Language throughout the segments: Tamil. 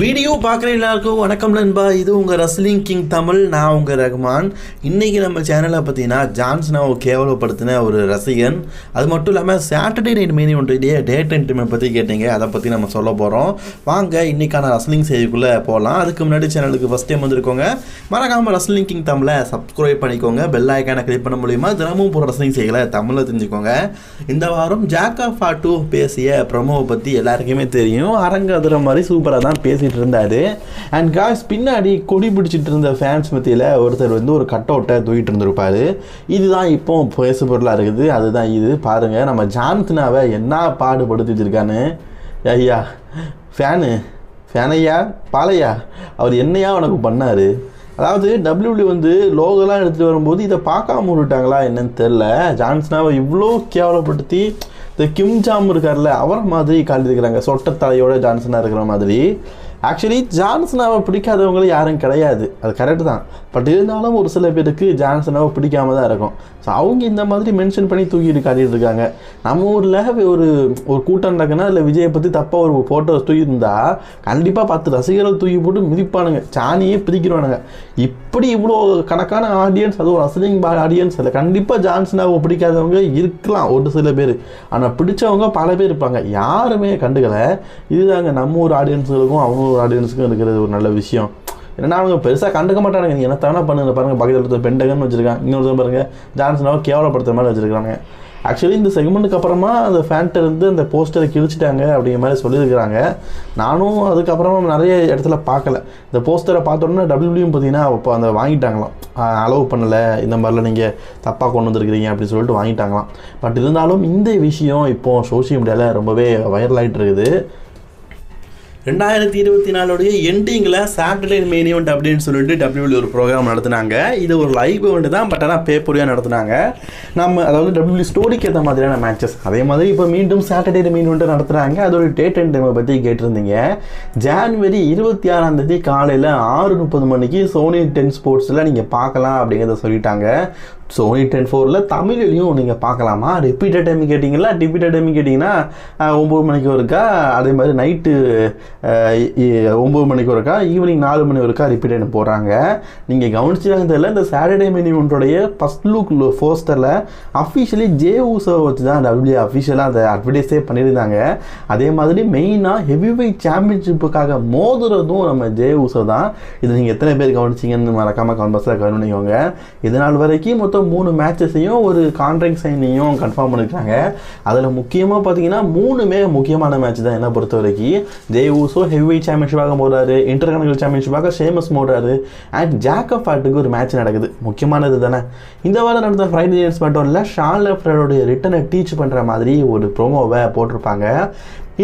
வீடியோ பார்க்குற எல்லாருக்கும் வணக்கம் நண்பா. இது உங்கள் ரஸ்லிங் கிங் தமிழ். நான் உங்கள் ரகுமான். இன்றைக்கி நம்ம சேனலில் பார்த்தீங்கன்னா ஜான்சனாவை கேவலப்படுத்தின ஒரு ரசிகன், அது மட்டும் இல்லாமல் சாட்டர்டே நைட் மெயின் ஒன்றிய டேட் அண்ட் டைமை பற்றி கேட்டீங்க. அதை பற்றி நம்ம சொல்ல போகிறோம். வாங்க இன்றைக்கான ரஸ்லிங் செய்திக்குள்ளே போகலாம். அதுக்கு முன்னாடி சேனலுக்கு ஃபஸ்ட் டைம் வந்திருக்கோங்க, மறக்காமல் ரஸ்லிங் கிங் தமிழை சப்ஸ்கிரைப் பண்ணிக்கோங்க. பெல் ஐக்கானை கிளிக் பண்ண மூலிமா தினமும் போகிற ரஸ்லிங் செய்திகளை தமிழில் தெரிஞ்சுக்கோங்க. இந்த வாரம் ஜாக்கா ஃபாட்டு பேசிய ப்ரொமோவை பற்றி எல்லாருக்குமே தெரியும். அரங்கதுற மாதிரி சூப்பராக தான் பேசிட்டு இருந்தாரு. அண்ட் காய்ஸ், பின்னாடி கொடி பிடிச்சிட்டு இருந்த ஃபேன்ஸ் மத்தியில் ஒருத்தர் வந்து ஒரு கட் அவுட்டை தூக்கிட்டு இருந்திருப்பாரு. இதுதான் இப்போ பேசு பொருளாக இருக்குது. அதுதான் இது பாருங்க, நம்ம ஜான்சனாவை என்ன பாடுபடுத்தி வச்சிருக்கான்னு. ஐயா ஃபேனையா பாலையா, அவர் என்னையா உனக்கு பண்ணாரு? அதாவது டபிள்யூடபிள்யூ வந்து லோகோலாம் எடுத்துகிட்டு வரும்போது இதை பார்க்காம விட்டாங்களா என்னன்னு தெரில. ஜான்சனாவை இவ்வளோ கேவலப்படுத்தி இந்த கிம் ஜாம் இருக்கார்ல, அவரை மாதிரி காட்டியிருக்கிறாங்க. சொட்ட தலையோட ஜான்சனாக இருக்கிற மாதிரி. ஆக்சுவலி ஜான்சனாவை பிடிக்காதவங்களும் யாரும் கிடையாது, அது கரெக்டு தான். பட் இருந்தாலும் ஒரு சில பேருக்கு ஜான்சனாவை பிடிக்காம தான் இருக்கும். ஸோ அவங்க இந்த மாதிரி மென்ஷன் பண்ணி தூக்கிட்டு காட்டிகிட்டு இருக்காங்க. நம்ம ஊரில் ஒரு கூட்டம் நடக்குன்னா அதில் விஜயை பற்றி தப்பாக ஒரு ஃபோட்டோ தூக்கியிருந்தா கண்டிப்பாக 10 ரசிகர்கள் தூக்கி போட்டு மிதிப்பானுங்க, சாணியே பிரிக்கிறானுங்க. இப்படி இவ்வளோ கணக்கான ஆடியன்ஸ், அதுவும் ரசிலிங் ஆடியன்ஸ், அதில் கண்டிப்பாக ஜான்சனாவை பிடிக்காதவங்க இருக்கலாம் ஒரு சில பேர். ஆனால் பிடிச்சவங்க பல பேர் இருப்பாங்க, யாருமே கண்டுக்கலை. இதுதாங்க நம்ம ஊர் ஆடியன்ஸுகளுக்கும் அவங்க ஒரு ஆடியன்ஸுக்கும் இருக்கிறது ஒரு நல்ல விஷயம். ஏன்னா அவங்க பெருசாக கண்டுக்க மாட்டானுங்க. நீ என்ன தானே பண்ணுங்க பாருங்கள், பக்கத்தில் ஒருத்தர் பெண்டகன் வச்சுருக்காங்க, இன்னொருத்தர் பாருங்கள் ஜான்சனாவை கேவலப்படுத்துற மாதிரி வச்சுருக்காங்க. ஆக்சுவலி இந்த செக்மெண்ட்டுக்கு அப்புறமா அந்த ஃபேன்ட்டை இருந்து அந்த போஸ்டரை கிழிச்சிட்டாங்க அப்படிங்கிற மாதிரி சொல்லியிருக்கிறாங்க. நானும் அதுக்கப்புறமா நிறைய இடத்துல பார்க்கல. இந்த போஸ்டரை பார்த்தோன்னா டபிள்யூடபிள்யூ பார்த்தீங்கன்னா இப்போ அந்த வாங்கிட்டாங்களாம், அலோவ் பண்ணலை, இந்த மாதிரிலாம் நீங்கள் தப்பாக கொண்டு வந்துருக்கிறீங்க அப்படின்னு சொல்லிட்டு வாங்கிட்டாங்களாம். பட் இருந்தாலும் இந்த விஷயம் இப்போது சோஷியல் மீடியாவில் ரொம்பவே வைரல் ஆகிட்டு இருக்குது. 2024 எண்டிங்கில் சாட்டர்டே மெயின் ஈவெண்ட் அப்படின்னு சொல்லிட்டு டபிள்யூடபிள்யூ ஒரு ப்ரோக்ராம் நடத்துனாங்க. இது ஒரு லைவ் ஈவெண்ட் தான், பட் ஆனால் பேப்பரியாக நடத்துனாங்க. நம்ம அதாவது டபிள்யூடபிள்யூ ஸ்டோரிக்கு ஏற்ற மாதிரியான மேட்சஸ். அதே மாதிரி இப்போ மீண்டும் சாட்டர்டே மெயின் ஈவெண்ட்டை நடத்துகிறாங்க. அதோட டேட் அண்ட் டைமை பற்றி கேட்டிருந்தீங்க. ஜனவரி 26 காலையில் 6:30 மணிக்கு சோனி 10 ஸ்போர்ட்ஸில் நீங்கள் பார்க்கலாம் அப்படிங்கிறத சொல்லிட்டாங்க. சோனி 10 தமிழ்லையும் நீங்கள் பார்க்கலாமா? ரிப்பீட்டட் டைம் கேட்டிங்களா? ரிப்பீட்டட் டைம் கேட்டிங்கன்னா 9 மணிக்கு ஒருக்கா, அதே மாதிரி நைட்டு 9 மணிக்கு ஒருக்கா, ஈவினிங் 4 மணி ஒருக்கா ரிப்பீட் டைம் போடுறாங்க. நீங்கள் கவனிச்சாங்க தெரியல, இந்த சாட்டர்டே மெயின் ஈவெண்ட்டோடைய ஃபர்ஸ்ட் லுக் போஸ்டரில் அஃபிஷியலி ஜே ஊசோவை வச்சு தான் டபிள்யூ அஃபிஷியலாக அதை அட்வர்டைஸே பண்ணியிருந்தாங்க. அதே மாதிரி மெயினாக ஹெவிவெயிட் சாம்பியன்ஷிப்புக்காக மோதுறதும் நம்ம ஜே ஊசோ தான். இது நீங்கள் எத்தனை பேர் கவனிச்சிங்கன்னு மறக்காமல் கவனிப்பாக கவனிக்கோங்க. இதனால் வரைக்கும் மொத்தம் 3 மேட்சஸையும் ஒரு கான்ட்ராக்ட் சைனையும் கன்ஃபார்ம் பண்ணியிருக்காங்க. அதில் முக்கியமாக பார்த்தீங்கன்னா 3மே முக்கியமான மேட்ச் தான் என்னை பொறுத்த வரைக்கும். ஜே ஊசோ ஹெவிவெயிட் சாம்பியன்ஷிப்பாக போடுறாரு, இன்டர்கான்டினென்டல் சாம்பியன்ஷிப்பாக ஷேமஸ் போடுறாரு, அண்ட் ஜாக்கா ஃபாட்டுக்கு ஒரு மேட்ச் நடக்குது. முக்கியமானது தானே. இந்த வாரம் நடந்த ஃப்ரைடே நைட் ஸ்மாக்டவுனில் ஷார்லட் ஃப்ளேரோடைய ரிட்டனை டீச் பண்ணுற மாதிரி ஒரு ப்ரோமோவை போட்டிருப்பாங்க.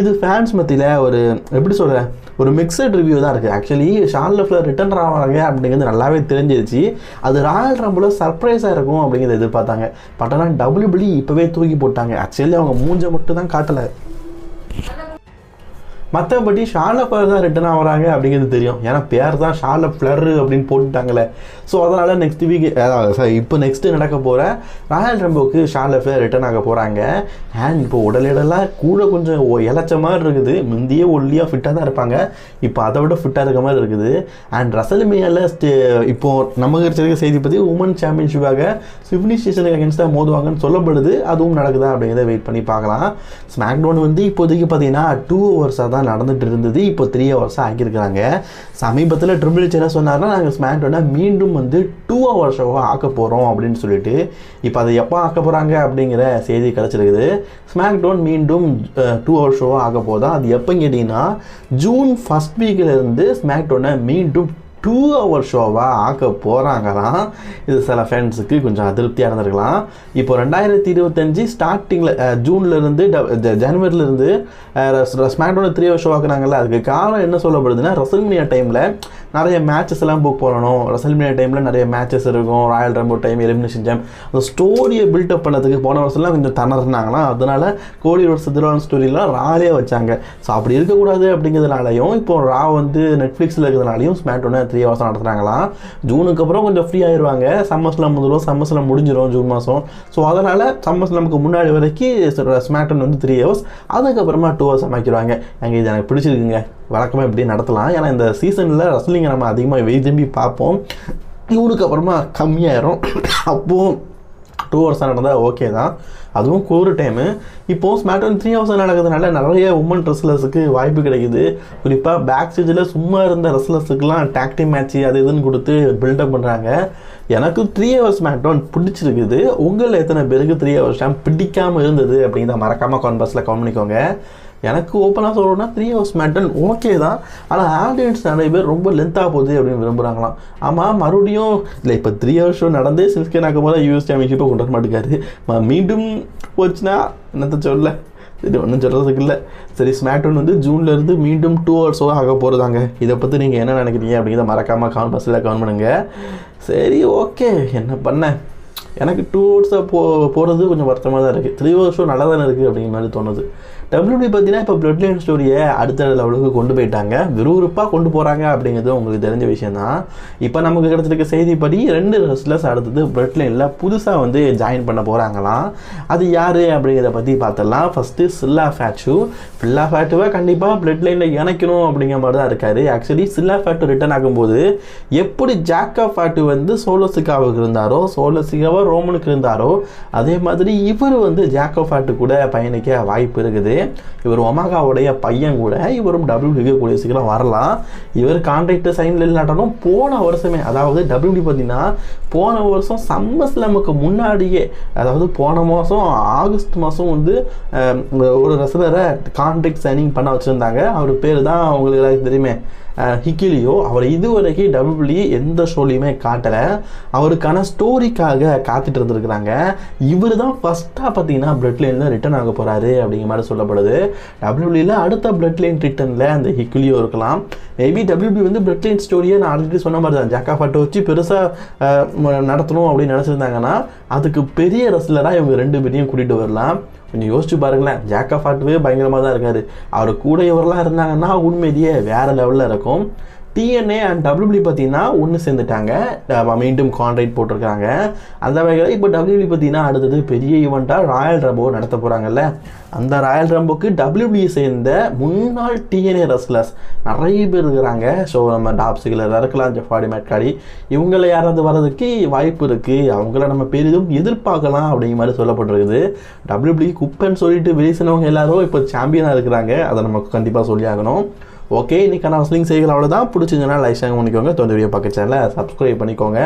இது ஃபேன்ஸ் மத்தியில் ஒரு எப்படி சொல்கிறேன், ஒரு மிக்சட் ரிவ்யூ தான் இருக்குது. ஆக்சுவலி ஷார்லட் ஃப்ளேர் ரிட்டர்ன் ஆவாங்க அப்படிங்கிறது நல்லாவே தெரிஞ்சிருச்சு. அது ராயல் ரம்பில் சர்ப்ரைஸாக இருக்கும் அப்படிங்கிறத எதிர்பார்த்தாங்க. பட் ஆனால் டபிள்யூடபிள்யூ இப்போவே தூக்கி போட்டாங்க. ஆக்சுவலி அவங்க மூஞ்சை மட்டும் தான் காட்டலை, மற்றபடி ஷார்லட் ஃப்ளேர் தான் ரிட்டர்ன் ஆகிறாங்க அப்படிங்கிறது தெரியும். ஏன்னா பேர் தான் ஷார்லட் ஃப்ளேர் அப்படின்னு போட்டுட்டாங்களே. ஸோ அதனால் நெக்ஸ்ட் வீக், இப்போ நெக்ஸ்ட்டு நடக்க போகிற ராயல் ரம்பிளுக்கு ஷார்லட் ஃப்ளேர் ரிட்டர்ன் ஆக போகிறாங்க. அண்ட் இப்போ உடல் எடெல்லாம் கூட கொஞ்சம் இலச்ச மாதிரி இருக்குது. முந்தையே ஒல்லியாக ஃபிட்டாக தான் இருப்பாங்க, இப்போ அதை விட ஃபிட்டாக இருக்க மாதிரி இருக்குது. அண்ட் ரசல்மேனியாவில் இப்போது நமக்கு கிடைச்சிருக்க செய்தி பற்றி உமன் சாம்பியன்ஷிப்பாக சிவிலைசேஷனுக்கு அகேன்ஸ்டாக மோதுவாங்கன்னு சொல்லப்படுது. அதுவும் நடக்குதா அப்படிங்கிறத வெயிட் பண்ணி பார்க்கலாம். ஸ்மாக்டவுன் வந்து இப்போதைக்கு பார்த்தீங்கன்னா 2 ஹவர்ஸாக தான் நடந்துட்டு இருந்தது. இப்போ 3 ஹவர்ஸாக ஆக்கியிருக்கிறாங்க. சமீபத்தில் ட்ரிபிள் எச் என்ன சொன்னார்னா, நாங்கள் ஸ்மாக்டவுனை மீண்டும் வந்து 2 ஹவர் ஷோவாக ஆக்க போகிறோம் அப்படின்னு சொல்லிட்டு. இப்போ அதை எப்போ ஆக்க போகிறாங்க அப்படிங்கிற செய்தி கிடச்சிருக்குது. ஸ்மாக்டவுன் மீண்டும் 2 ஹவர் ஷோவாக ஆக்க போதா. அது எப்போ கேட்டிங்கன்னா ஜூன் 1 வீக்கிலேருந்து ஸ்மாக்டவுனை மீண்டும் 2 ஹவர் ஷோவாக ஆக்க போகிறாங்களாம். இது சில ஃபேன்ஸுக்கு கொஞ்சம் அதிருப்தியாக இருந்திருக்கலாம். இப்போ 2025 ஸ்டார்டிங்கில் ஜூன்லேருந்து ஜனவரிலேருந்து ஸ்மாக்டவுன் 3 ஹவர் ஷோ ஆக்குனாங்கல்ல. அதுக்கு காரணம் என்ன சொல்லப்படுதுன்னா, ரசல்மேனியா டைமில் நிறைய மேட்சஸ் எல்லாம் புக் பண்ணணும். ரசல்மேனியா டைமில் நிறைய மேட்சஸ் இருக்கும், Royal rumble time, elimination time. அந்த ஸ்டோரியை பில்டப் பண்ணதுக்கு போன வருஷம்லாம் கொஞ்சம் திணறினாங்களாம். அதனால கோடி வருஷத்துலான ஸ்டோரியெலாம் ராலே வச்சாங்க. ஸோ அப்படி இருக்கக்கூடாது அப்படிங்கிறதுனாலையும் இப்போ ரா வந்து நெட்ஃப்ளிக்ஸில் இருக்கிறதுனாலையும் ஸ்மாக்டவுனை 3 ஹவர்ஸ் நடத்துகிறாங்களாம். ஜூனுக்கு அப்புறம் கொஞ்சம் ஃப்ரீ ஆயிடுவாங்க. சம்மர்ஸ்லாம் முடிஞ்சிடும் ஜூன் மாதம். ஸோ அதனால் சம்மர்ஸ்லாமுக்கு முன்னாடி வரைக்கும் ஸ்மாக்டவுன் வந்து 3 ஹவர்ஸ், அதுக்கப்புறமா 2 ஹவர்ஸ் அமைக்கிறாங்க. இது எனக்கு பிடிச்சிருக்குங்க. வழக்கமாக இப்படி நடத்தலாம். ஏன்னா இந்த சீசனில் ரெஸ்லிங்கை நம்ம அதிகமாக விரும்பி பார்ப்போம். இவனுக்கு அப்புறமா கம்மியாயிரும். அப்போது 2 hours நடந்தால் ஓகே தான், அதுவும் கோர் டைமு. இப்போது ஸ்மாக்டவுன் 3 hours நடக்கிறதுனால நிறைய உமன் ரெஸ்லர்ஸுக்கு வாய்ப்பு கிடைக்குது. குறிப்பாக பேக் ஸ்டேஜில் சும்மா இருந்த ரெஸ்லர்ஸுக்கெலாம் டாக் டீம் மேட்ச்சு அது இதுன்னு கொடுத்து பில்டப் பண்ணுறாங்க. எனக்கு 3 hours ஸ்மாக்டவுன் பிடிச்சிருக்குது. உங்களில் எத்தனை பேருக்கு 3 hours டைம் பிடிக்காமல் இருந்தது அப்படிங்கிறத மறக்காமல் கான்வர்ஸில் கமெண்ட் பண்ணிக்கோங்க. எனக்கு ஓப்பனாக சொல்லணும்னா 3 hours ஸ்மாக்டவுன் ஓகே தான். ஆனால் ஆடியன்ஸ் நிறைய பேர் ரொம்ப லென்த்தாக போகுது அப்படின்னு விரும்புகிறாங்களாம். ஆமாம், மறுபடியும் இல்லை, இப்போ 3 hours ஷோ நடந்து சின்ஸ்கே நாகமோரா யூஎஸ் சாம்பியன்ஷிப்பை கொண்டு வர மாட்டேங்காரு. மீண்டும் போச்சுன்னா என்னத்த சொல்ல, இது ஒன்றும் சொல்கிறதுக்கு இல்லை. சரி, ஸ்மாக்டவுன் வந்து ஜூன்லேருந்து மீண்டும் 2 hours ஆக போகிறதாங்க. இதை பற்றி நீங்கள் என்ன நினைக்கிறீங்க அப்படிங்கிறத மறக்காமல் கமெண்ட் பாக்ஸில் கமெண்ட் பண்ணுங்கள். சரி, ஓகே, என்ன பண்ண, எனக்கு 2 hours போகிறது கொஞ்சம் வருத்தமாக தான் இருக்குது. 3 hours ஷோ நல்லா தானே இருக்குது அப்படிங்கிற மாதிரி தோணுது. WWE பார்த்தீங்கன்னா இப்போ பிளட் லைன் ஸ்டோரியை அடுத்த லெவலுக்கு கொண்டு போயிட்டாங்க, விறுவிறுப்பாக கொண்டு போகிறாங்க அப்படிங்கிறது உங்களுக்கு தெரிஞ்ச விஷயம் தான். இப்போ நமக்கு கிடச்சிருக்க செய்திப்படி 2 ரெஸ்லர்ஸ் அடுத்தது பிளட் லைனில் புதுசாக வந்து ஜாயின் பண்ண போகிறாங்களாம். அது யார் அப்படிங்கிறத பற்றி பார்த்துடலாம். ஃபஸ்ட்டு சில்லா ஃபேட்டு. சில்லா ஃபேட்டுவை கண்டிப்பாக பிளட் லைனில் இணைக்கணும் அப்படிங்கிற மாதிரி தான் இருக்கார். ஆக்சுவலி சில்லா ஃபேட்டு ரிட்டர்ன் ஆகும்போது எப்படி ஜாக்கா ஃபேட்டு வந்து சோலோசிகாவுக்கு இருந்தாரோ, சோலோசிகாவாக ரோமனுக்கு இருந்தாரோ, அதே மாதிரி இவர் வந்து ஜாக்கா ஃபேட்டு கூட பயணிக்க வாய்ப்பு இருக்குது. இவர் ஒமாகாவுடைய பையன் கூட, இவரும் WWE கூடிய சீக்கிரம் வரலாம். இவர் கான்ட்ராக்ட் சைன்ல இல்லாட்டாலும் போன வருஷமே, அதாவது WWE பார்த்தீங்கன்னா போன வருஷம் சம்மர்ஸ்லாமுக்கு முன்னாடியே, அதாவது போன மாதம் ஆகஸ்ட் மாதம் வந்து ஒரு ரெஸ்லரை கான்ட்ராக்ட் சைனிங் பண்ண வச்சுருந்தாங்க. அவர் பேர் தான் உங்களுக்கு எல்லாருக்கும் தெரியுமே, ஹிக்கிலியோ. அவர் இதுவரைக்கும் WWE எந்த ஷோலையுமே காட்டலை. அவருக்கான ஸ்டோரிக்காக காத்துட்டு இருந்திருக்கிறாங்க. இவர் தான் ஃபஸ்ட்டாக பார்த்தீங்கன்னா பிளட் லைனில் ரிட்டர்ன் ஆக போகிறாரு அப்படிங்கிற மாதிரி சொல்லப்படுது. WWE அடுத்த பிளட் லைன் ரிட்டர்னில் அந்த ஹிக்கிலியோ இருக்கலாம். மேபி WWE வந்து பிளட் லைன் ஸ்டோரியை நான் ஆல்ரெடி சொன்ன மாதிரி தான் ஜாக்கா ஃபேட்டை வச்சு பெருசாக நடத்தணும் அப்படின்னு நினச்சிருந்தாங்கன்னா அதுக்கு பெரிய ரெஸ்லராக இவங்க 2 பேரையும் கூட்டிகிட்டு வரலாம். கொஞ்சம் யோசிச்சு பாருங்களேன், ஜாக்கா ஃபேட்டுவே பயங்கரமாக தான் இருக்கார். அவர் கூட இவரெல்லாம் இருந்தாங்கன்னா உண்மையிலேயே வேறு லெவலில் இருக்கும். TNA அண்ட் WWE பார்த்தீங்கன்னா ஒன்று சேர்ந்துட்டாங்க, மீண்டும் கான்ட்ராக்ட் போட்டிருக்காங்க. அந்த வகையில் இப்போ WWE பார்த்தீங்கன்னா அடுத்தது பெரிய ஈவெண்ட்டாக ராயல் ரம்போ நடத்த போகிறாங்கல்ல. அந்த ராயல் ரம்போக்கு WWE சேர்ந்த முன்னாள் TNA ரெஸ்லர்ஸ் நிறைய பேர் இருக்கிறாங்க. ஸோ நம்ம டாப் சிக்லர் இருக்கலாம், ஜெஃப் ஹார்டி, மேட் கார்டி, இவங்கள யாராவது வர்றதுக்கு வாய்ப்பு இருக்குது. அவங்கள நம்ம பெரிதும் எதிர்பார்க்கலாம் அப்படிங்கிற மாதிரி சொல்லப்பட்டிருக்குது. WWE குப்பைன்னு சொல்லிட்டு வெளிசினவங்க எல்லாரும் இப்போ சாம்பியனாக இருக்கிறாங்க. அதை நம்ம கண்டிப்பாக சொல்லி ஆகணும். ஓகே, இன்றைக்கான ரெஸ்லிங் செய்கள் அவ்வளோதான். பிடிச்சிங்கன்னா லைக் ஷேர் பண்ணிக்கோங்க. தொடர்ந்து வீடியோ பார்க்க சேனலை சப்ஸ்கிரைப் பண்ணிக்கோங்க.